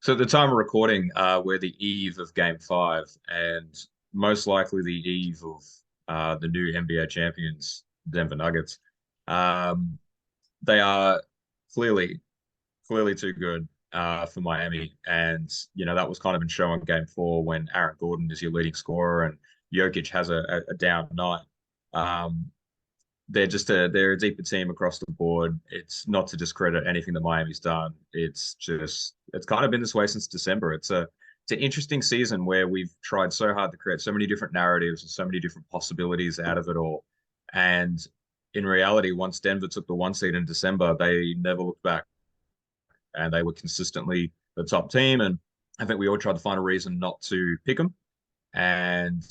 So at the time of recording, we're the eve of Game Five, and most likely the eve of the new NBA champions, Denver Nuggets. Um, they are clearly, clearly too good for Miami, and that was kind of been shown in Game Four when Aaron Gordon is your leading scorer and Jokic has a down night. Um, they're a deeper team across the board. It's not to discredit anything that Miami's done. It's kind of been this way since December. It's an interesting season where we've tried so hard to create so many different narratives and so many different possibilities out of it all. And in reality, once Denver took the one seed in December, they never looked back and they were consistently the top team. And I think we all tried to find a reason not to pick them. And,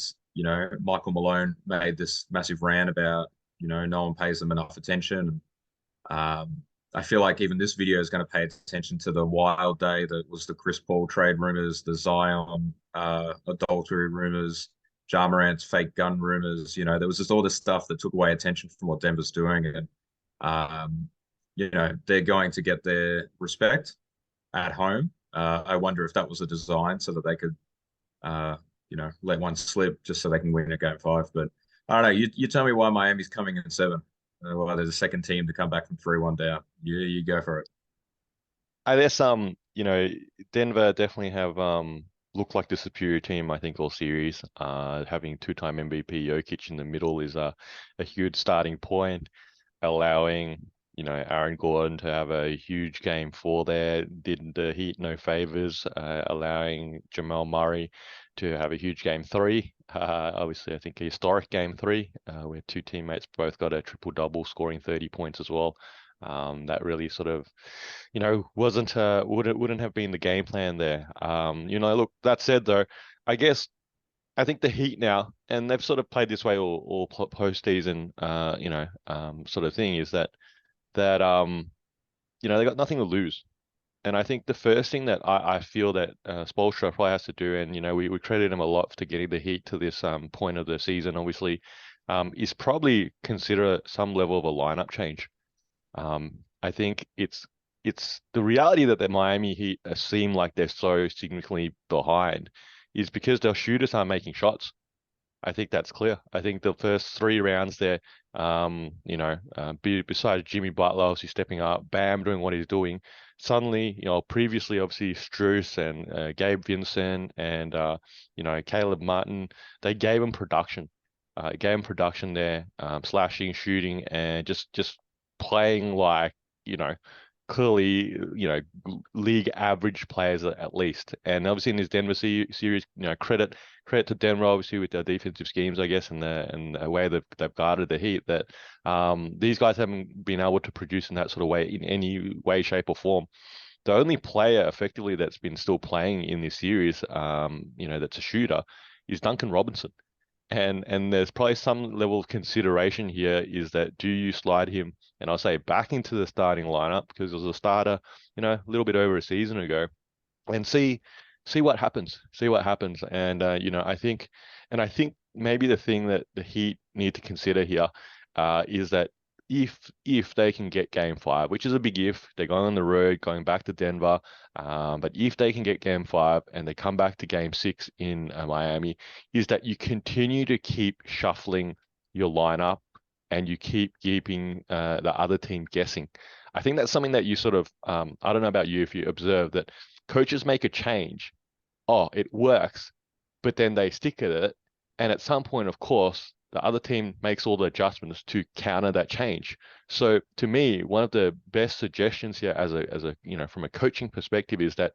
Michael Malone made this massive rant about, no one pays them enough attention. I feel like even this video is going to pay attention to the wild day that was the Chris Paul trade rumors, the Zion adultery rumors, Ja Morant's fake gun rumors. There was just all this stuff that took away attention from what Denver's doing. And, they're going to get their respect at home. I wonder if that was a design so that they could uh, let one slip just so they can win a game five. But I don't know. You tell me why Miami's coming in seven. Why there's a second team to come back from 3-1 down. You go for it. I guess Denver definitely have looked like the superior team, I think, all series. Having two-time MVP Jokic in the middle is a huge starting point, allowing Aaron Gordon to have a huge game four there. Did the Heat no favors, allowing Jamal Murray to have a huge game three. Obviously, I think a historic game three, where two teammates both got a triple double, scoring 30 points as well. That really sort of, wasn't wouldn't have been the game plan there. Look, that said though, I guess I think the Heat now, and they've sort of played this way all postseason, sort of thing, is that they got nothing to lose. And I think the first thing that I feel that Spoelstra probably has to do, and we credit him a lot for getting the Heat to this point of the season, obviously, is probably consider some level of a lineup change. I think it's the reality that the Miami Heat seem like they're so significantly behind is because their shooters aren't making shots. I think that's clear. I think the first three rounds there, besides Jimmy Butler obviously stepping up, Bam doing what he's doing, suddenly, previously obviously Strus and Gabe Vincent and Caleb Martin, they gave him production. Gave him production there, slashing, shooting, and just playing like, you know, clearly, league average players at least. And obviously in this Denver series, credit to Denver obviously with their defensive schemes, I guess, and the way they've guarded the Heat that these guys haven't been able to produce in that sort of way in any way, shape, or form. The only player effectively that's been still playing in this series, that's a shooter, is Duncan Robinson. And there's probably some level of consideration here is that do you slide him, and I'll say back into the starting lineup because it was a starter, a little bit over a season ago, and see what happens. See what happens. And I think maybe the thing that the Heat need to consider here is that if they can get game five, which is a big if, they're going on the road, going back to Denver, but if they can get game five and they come back to game six in Miami, is that you continue to keep shuffling your lineup and you keep keeping the other team guessing. I think that's something that you sort of, I don't know about you if you observe that coaches make a change. Oh, it works, but then they stick at it. And at some point, of course, the other team makes all the adjustments to counter that change. So to me, one of the best suggestions here as a from a coaching perspective is that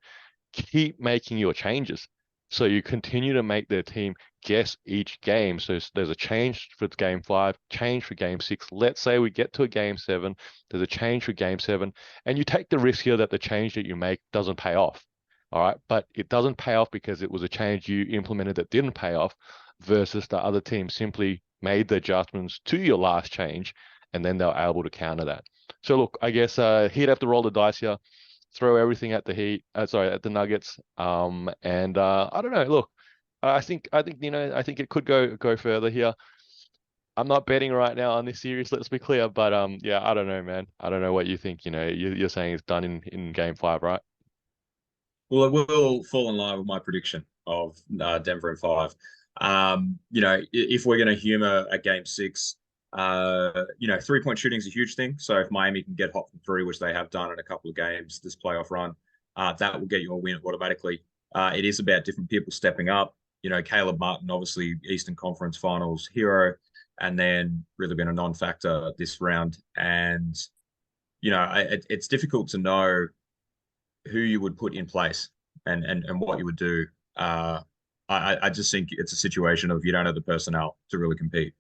keep making your changes. So you continue to make the team guess each game. So there's a change for game five, change for game six. Let's say we get to a game seven, there's a change for game seven, and you take the risk here that the change that you make doesn't pay off. All right. But it doesn't pay off because it was a change you implemented that didn't pay off versus the other team simply made the adjustments to your last change and then they're able to counter that. So look, I guess he'd have to roll the dice here, throw everything at the Heat, at the Nuggets. And I don't know. Look, I think it could go further here. I'm not betting right now on this series. Let's be clear, but yeah, I don't know, man. I don't know what you think. You're saying it's done in game five, right? Well, it will fall in line with my prediction of Denver in five. If we're going to humor a game six, 3-point shooting is a huge thing. So if Miami can get hot from three, which they have done in a couple of games this playoff run, that will get you a win automatically. It is about different people stepping up. Caleb Martin, obviously Eastern Conference Finals hero, and then really been a non-factor this round. And it's difficult to know who you would put in place and what you would do. I just think it's a situation of you don't have the personnel to really compete.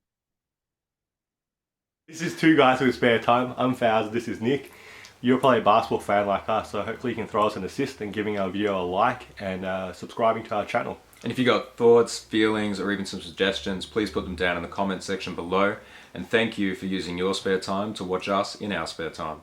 This is Two Guys with Spare Time. I'm Faz, this is Nick. You're probably a basketball fan like us, so hopefully you can throw us an assist in giving our video a like and subscribing to our channel. And if you got thoughts, feelings, or even some suggestions, please put them down in the comment section below. And thank you for using your spare time to watch us in our spare time.